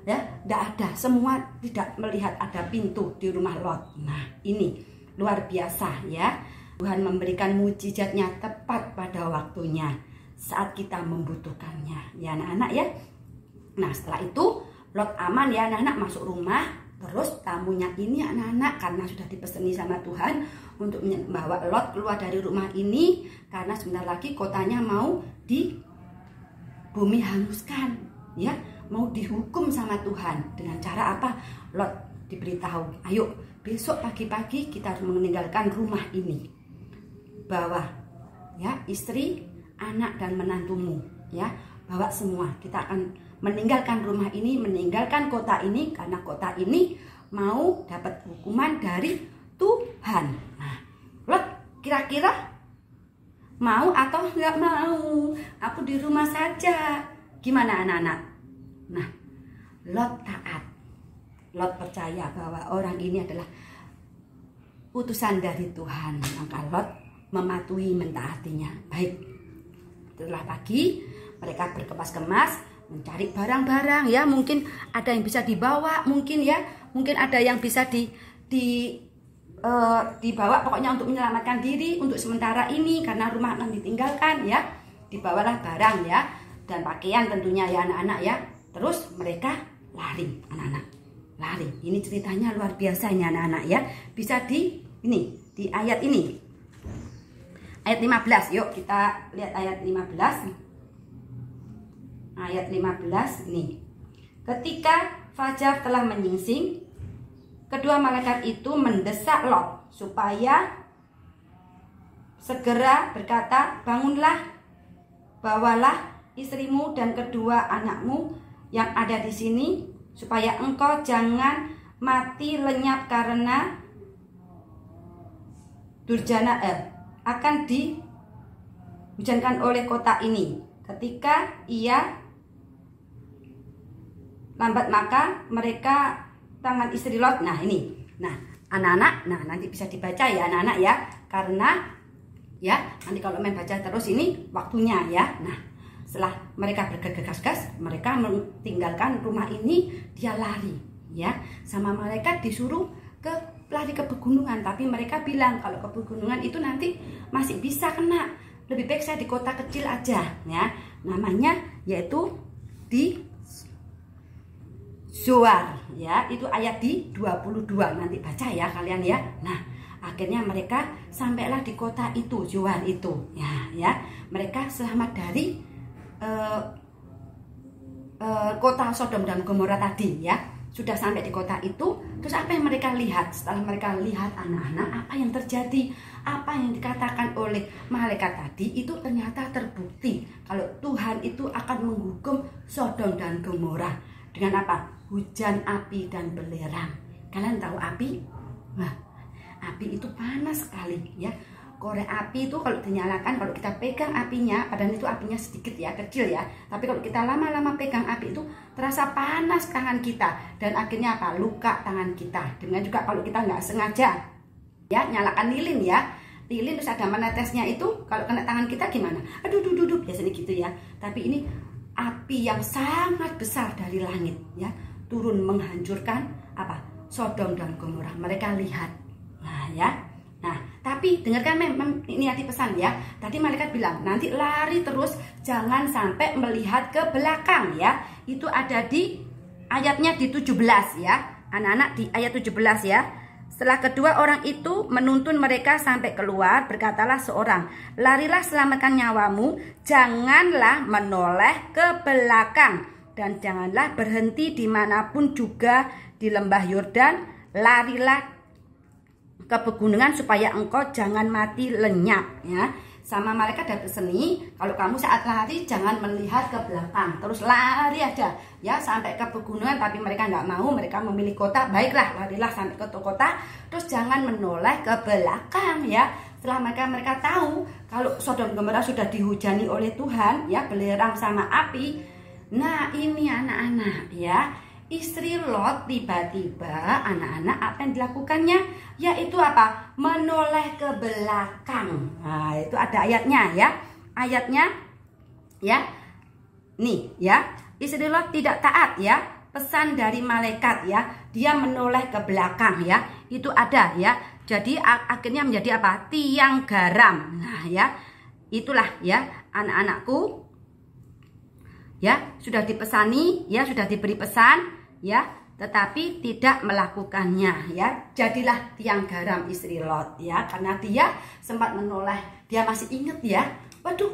Speaker 3: ya, tidak ada. Semua tidak melihat ada pintu di rumah Lot. Nah, ini luar biasa ya. Tuhan memberikan mujizatnya tepat pada waktunya saat kita membutuhkannya, ya anak-anak ya. Nah, setelah itu Lot aman ya anak-anak, masuk rumah. Terus tamunya ini anak-anak karena sudah dipeseni sama Tuhan untuk membawa Lot keluar dari rumah ini, karena sebentar lagi kotanya mau di bumi hanguskan, ya, mau dihukum sama Tuhan. Dengan cara apa? Lot diberitahu, ayo besok pagi-pagi kita harus meninggalkan rumah ini. Bawa ya istri, anak dan menantumu, ya, bawa semua. Kita akan meninggalkan rumah ini, meninggalkan kota ini, karena kota ini mau dapat hukuman dari Tuhan. Nah, Lot kira-kira mau atau nggak mau? Aku di rumah saja. Gimana anak-anak? Nah, Lot taat. Lot percaya bahwa orang ini adalah utusan dari Tuhan. Maka Lot mematuhi, mentaatinya. Baik, setelah pagi mereka berkemas-kemas mencari barang-barang, ya, mungkin ada yang bisa dibawa, mungkin ada yang bisa dibawa, pokoknya untuk menyelamatkan diri untuk sementara ini karena rumah akan ditinggalkan, ya. Dibawalah barang, ya, dan pakaian tentunya ya anak-anak ya. Terus mereka lari, anak-anak. Lari. Ini ceritanya luar biasanya anak-anak ya. Bisa di ayat ini. Ayat 15. Yuk kita lihat ayat 15. Ayat 15 nih. Ketika fajar telah menyingsing, kedua malaikat itu mendesak Lot supaya segera berkata, bangunlah, bawalah istrimu dan kedua anakmu yang ada di sini, supaya engkau jangan mati lenyap karena durjana akan dihujankan oleh kota ini. Ketika ia lambat, maka mereka tangan istri Lot. Nah ini, nah anak-anak, nah nanti bisa dibaca ya anak-anak ya, karena ya nanti kalau main baca terus ini waktunya ya. Nah setelah mereka bergegas-gas, mereka meninggalkan rumah ini, dia lari ya, sama malaikat disuruh lari ke pegunungan, tapi mereka bilang kalau ke pegunungan itu nanti masih bisa kena, lebih baik saya di kota kecil aja ya, namanya yaitu di Zoar ya, itu ayat di 22, nanti baca ya kalian ya. Nah akhirnya mereka sampailah di kota itu, Zoar itu ya, mereka selamat dari kota Sodom dan Gomora tadi ya. Sudah sampai di kota itu, terus apa yang mereka lihat? Setelah mereka lihat anak-anak, apa yang terjadi? Apa yang dikatakan oleh malaikat tadi itu ternyata terbukti kalau Tuhan itu akan menghukum Sodom dan Gomora dengan apa? Hujan api dan belerang. Kalian tahu api? Wah, api itu panas sekali ya. Korek api itu kalau dinyalakan, kalau kita pegang apinya, padahal itu apinya sedikit ya, kecil ya, tapi kalau kita lama-lama pegang api itu terasa panas tangan kita, dan akhirnya apa? Luka tangan kita. Dengan juga kalau kita nggak sengaja ya nyalakan lilin ya, lilin terus ada menetesnya itu, kalau kena tangan kita gimana? Aduh, biasanya gitu ya. Tapi ini api yang sangat besar dari langit ya, turun menghancurkan apa? Sodom dan Gomora. Mereka lihat. Nah ya. Nah, tapi dengarkan ini hati pesan ya. Tadi malaikat bilang nanti lari terus, jangan sampai melihat ke belakang ya. Itu ada di ayatnya di 17 ya. Anak-anak di ayat 17 ya. Setelah kedua orang itu menuntun mereka sampai keluar, berkatalah seorang, larilah selamatkan nyawamu, janganlah menoleh ke belakang, dan janganlah berhenti dimanapun juga di lembah Yordan, larilah ke pegunungan supaya engkau jangan mati lenyap ya. Sama malaikat ada seni, kalau kamu saat lari jangan melihat ke belakang, terus lari aja ya sampai ke pegunungan. Tapi mereka nggak mau, mereka memilih kota. Baiklah, larilah sampai ke kota, terus jangan menoleh ke belakang ya. Setelah mereka tahu kalau Sodom Gomora sudah dihujani oleh Tuhan ya, belerang sama api. Nah ini anak-anak ya, istri Lot tiba-tiba anak-anak apa yang dilakukannya? Yaitu apa? Menoleh ke belakang. Nah, itu ada ayatnya ya. Ayatnya ya. Nih ya, istri Lot tidak taat ya. Pesan dari malaikat ya. Dia menoleh ke belakang ya. Itu ada ya. Jadi akhirnya menjadi apa? Tiang garam. Nah ya. Itulah ya anak-anakku. Ya, sudah dipesani, ya sudah diberi pesan, ya, tetapi tidak melakukannya, ya. Jadilah tiang garam istri Lot, ya, karena dia sempat menoleh. Dia masih ingat ya, waduh,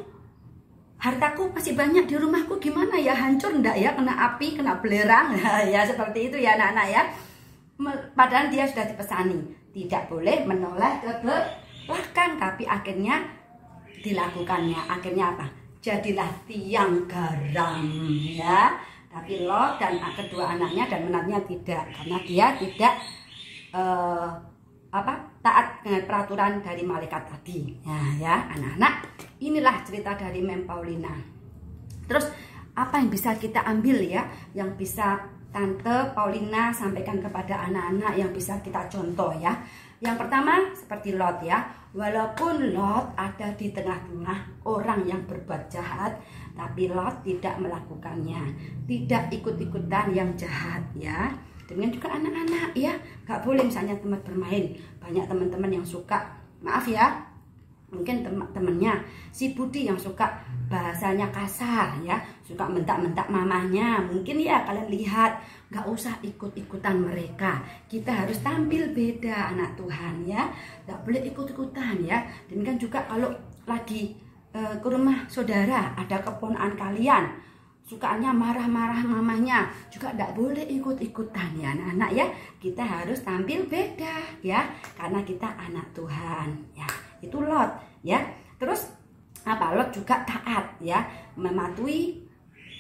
Speaker 3: hartaku masih banyak di rumahku, gimana ya, hancur enggak ya, kena api, kena belerang, ya seperti itu ya anak-anak ya. Padahal dia sudah dipesani, tidak boleh menoleh ke belakang, tapi akhirnya dilakukannya. Akhirnya apa? Jadilah tiang garam ya. Tapi Lot dan kedua anaknya dan menantunya tidak, karena dia tidak taat dengan peraturan dari malaikat tadi. Ya anak-anak, inilah cerita dari Mem Paulina. Terus apa yang bisa kita ambil ya, yang bisa Tante Paulina sampaikan kepada anak-anak, yang bisa kita contoh ya. Yang pertama seperti Lot ya, walaupun Lot ada di tengah-tengah orang yang berbuat jahat, tapi Lot tidak melakukannya, tidak ikut-ikutan yang jahat ya. Demikian juga anak-anak ya, gak boleh misalnya teman bermain, banyak teman-teman yang suka, maaf ya, mungkin temennya si Budi yang suka bahasanya kasar ya, suka mentak-mentak mamanya, mungkin ya kalian lihat, gak usah ikut-ikutan mereka. Kita harus tampil beda anak Tuhan ya, gak boleh ikut-ikutan ya. Demikian juga kalau lagi ke rumah saudara, ada keponakan kalian sukaannya marah-marah mamanya, juga gak boleh ikut-ikutan ya anak-anak ya. Kita harus tampil beda ya, karena kita anak Tuhan ya. Itu Lot ya. Terus apa? Lot juga taat ya, mematuhi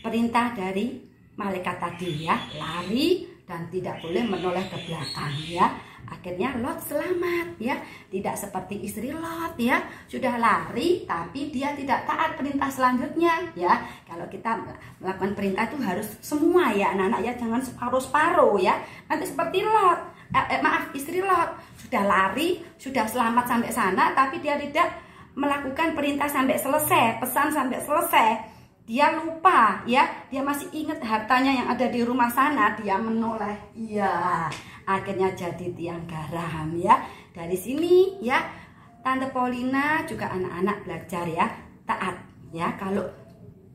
Speaker 3: perintah dari malaikat tadi ya, lari dan tidak boleh menoleh ke belakang ya. Akhirnya Lot selamat ya, tidak seperti istri Lot ya, sudah lari tapi dia tidak taat perintah selanjutnya ya. Kalau kita melakukan perintah itu harus semua ya anak-anak ya, jangan separuh-separuh ya. Nanti seperti Lot, istri Lot sudah lari, sudah selamat sampai sana, tapi dia tidak melakukan perintah sampai selesai, pesan sampai selesai. Dia lupa ya, dia masih ingat hartanya yang ada di rumah sana, dia menoleh. Iya, akhirnya jadi tiang garam ya. Dari sini ya, Tante Paulina juga anak-anak belajar ya, taat ya. Kalau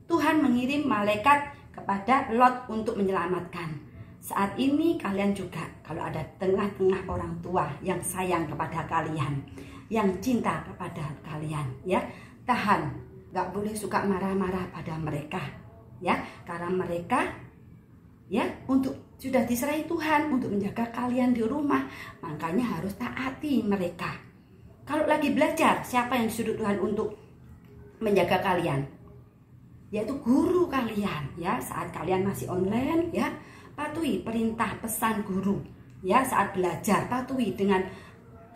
Speaker 3: Tuhan mengirim malaikat kepada Lot untuk menyelamatkan, saat ini kalian juga kalau ada tengah-tengah orang tua yang sayang kepada kalian, yang cinta kepada kalian ya, tahan. Gak boleh suka marah-marah pada mereka ya, karena mereka ya sudah diserahi Tuhan untuk menjaga kalian di rumah, makanya harus taati mereka. Kalau lagi belajar, siapa yang disuruh Tuhan untuk menjaga kalian? Yaitu guru kalian ya. Saat kalian masih online ya, patuhi perintah pesan guru ya. Saat belajar patuhi dengan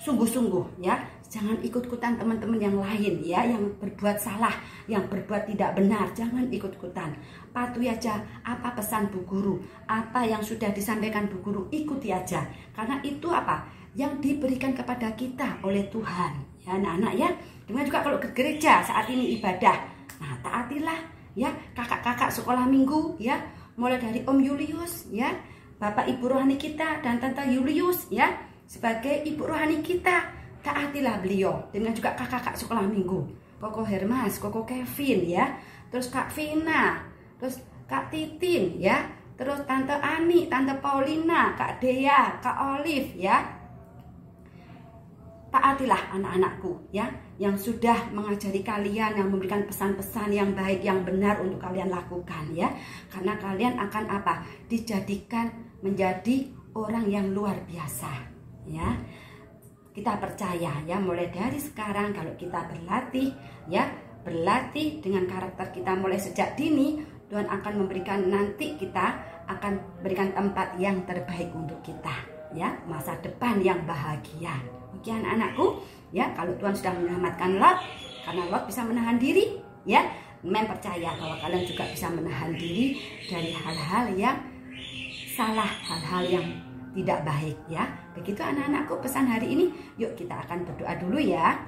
Speaker 3: sungguh-sungguh ya. Jangan ikut-ikutan teman-teman yang lain ya, yang berbuat salah, yang berbuat tidak benar. Jangan ikut-ikutan. Patuhi aja apa pesan Bu Guru, apa yang sudah disampaikan Bu Guru, ikuti aja. Karena itu apa? Yang diberikan kepada kita oleh Tuhan. Ya anak-anak ya. Dengan juga kalau ke gereja saat ini ibadah. Nah, taatilah ya kakak-kakak sekolah minggu ya. Mulai dari Om Julius ya, Bapak Ibu rohani kita dan Tante Julius ya, sebagai ibu rohani kita. Taatilah beliau, dengan juga kakak-kakak sekolah minggu, Koko Hermas, Koko Kevin ya, terus Kak Vina, terus Kak Titin ya, terus Tante Ani, Tante Paulina, Kak Dea, Kak Olive ya. Taatilah anak-anakku ya, yang sudah mengajari kalian, yang memberikan pesan-pesan yang baik, yang benar untuk kalian lakukan ya. Karena kalian akan apa? Dijadikan menjadi orang yang luar biasa ya. Kita percaya ya, mulai dari sekarang kalau kita berlatih ya, berlatih dengan karakter kita mulai sejak dini, Tuhan akan memberikan, nanti kita akan berikan tempat yang terbaik untuk kita ya, masa depan yang bahagia. Oke anak-anakku ya, kalau Tuhan sudah menyelamatkan Lot, karena Lot bisa menahan diri ya, Mem percaya bahwa kalian juga bisa menahan diri dari hal-hal yang salah, hal-hal yang tidak baik ya. Begitu anak-anakku pesan hari ini. Yuk kita akan berdoa dulu ya.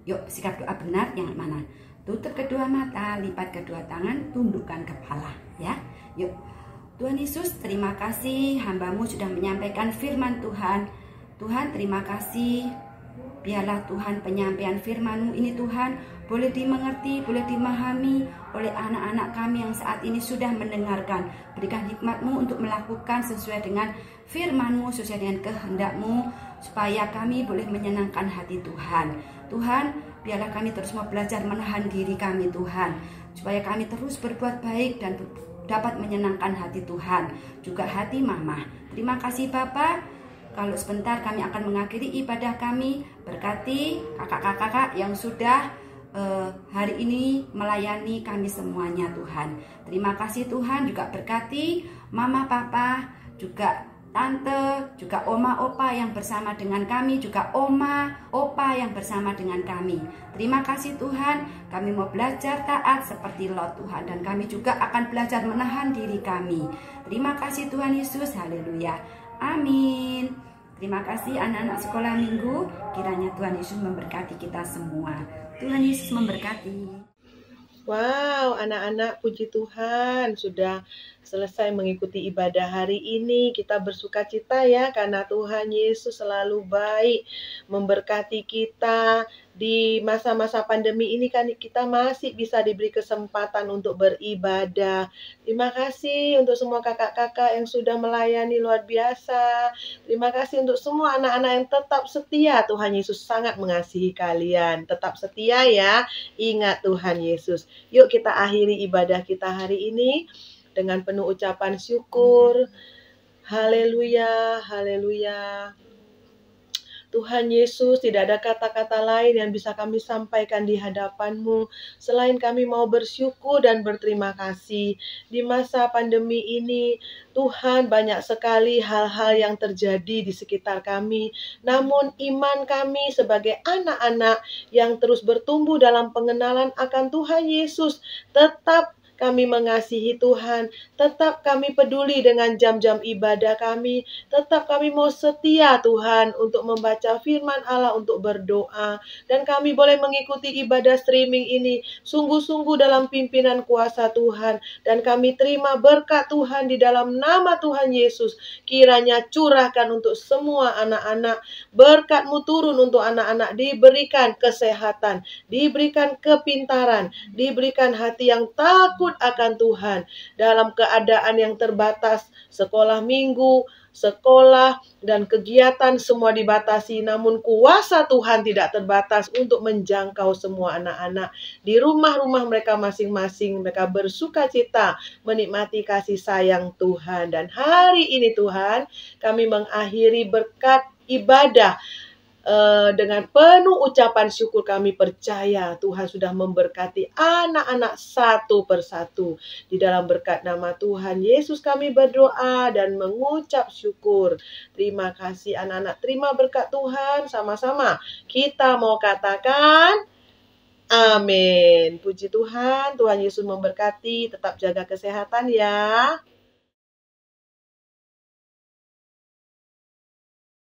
Speaker 3: Yuk sikap doa benar yang mana? Tutup kedua mata, lipat kedua tangan, tundukkan kepala ya. Yuk. Tuhan Yesus, terima kasih hamba-Mu sudah menyampaikan firman Tuhan. Tuhan, terima kasih. Biarlah Tuhan penyampaian firman-Mu ini Tuhan boleh dimengerti, boleh dimahami oleh anak-anak kami yang saat ini sudah mendengarkan. Berikan hikmat-Mu untuk melakukan sesuai dengan firman-Mu, sesuai dengan kehendak-Mu, supaya kami boleh menyenangkan hati Tuhan. Tuhan, biarlah kami terus mau belajar menahan diri kami Tuhan, supaya kami terus berbuat baik dan dapat menyenangkan hati Tuhan, juga hati Mama. Terima kasih Bapak. Kalau sebentar kami akan mengakhiri ibadah kami. Berkati kakak-kakak yang sudah hari ini melayani kami semuanya Tuhan. Terima kasih Tuhan, juga berkati Mama, Papa, juga Tante, juga Oma, Opa yang bersama dengan kami, juga Oma, Opa yang bersama dengan kami. Terima kasih Tuhan, kami mau belajar taat seperti Lot Tuhan, dan kami juga akan belajar menahan diri kami. Terima kasih Tuhan Yesus, haleluya, amin. Terima kasih anak-anak sekolah minggu, kiranya Tuhan Yesus memberkati kita semua. Tuhan Yesus memberkati.
Speaker 4: Wow, anak-anak, puji Tuhan sudah selesai mengikuti ibadah hari ini. Kita bersuka cita ya, karena Tuhan Yesus selalu baik memberkati kita. Di masa-masa pandemi ini kan kita masih bisa diberi kesempatan untuk beribadah. Terima kasih untuk semua kakak-kakak yang sudah melayani luar biasa. Terima kasih untuk semua anak-anak yang tetap setia. Tuhan Yesus sangat mengasihi kalian. Tetap setia ya, ingat Tuhan Yesus. Yuk kita akhiri ibadah kita hari ini dengan penuh ucapan syukur. Haleluya, haleluya. Tuhan Yesus, tidak ada kata-kata lain yang bisa kami sampaikan di hadapan-Mu selain kami mau bersyukur dan berterima kasih. Di masa pandemi ini, Tuhan, banyak sekali hal-hal yang terjadi di sekitar kami. Namun iman kami sebagai anak-anak yang terus bertumbuh dalam pengenalan akan Tuhan Yesus, tetap kami mengasihi Tuhan, tetap kami peduli dengan jam-jam ibadah kami, tetap kami mau setia Tuhan untuk membaca firman Allah, untuk berdoa, dan kami boleh mengikuti ibadah streaming ini sungguh-sungguh dalam pimpinan kuasa Tuhan, dan kami terima berkat Tuhan di dalam nama Tuhan Yesus. Kiranya curahkan untuk semua anak-anak, berkat-Mu turun untuk anak-anak, diberikan kesehatan, diberikan kepintaran, diberikan hati yang takut akan Tuhan. Dalam keadaan yang terbatas, sekolah minggu, sekolah dan kegiatan semua dibatasi, namun kuasa Tuhan tidak terbatas untuk menjangkau semua anak-anak di rumah-rumah mereka masing-masing. Mereka bersuka cita menikmati kasih sayang Tuhan. Dan hari ini Tuhan, kami mengakhiri berkat ibadah dengan penuh ucapan syukur. Kami percaya Tuhan sudah memberkati anak-anak satu persatu. Di dalam berkat nama Tuhan Yesus kami berdoa dan mengucap syukur. Terima kasih anak-anak, terima berkat Tuhan. Sama-sama kita mau katakan amin. Puji Tuhan, Tuhan Yesus memberkati. Tetap jaga kesehatan ya.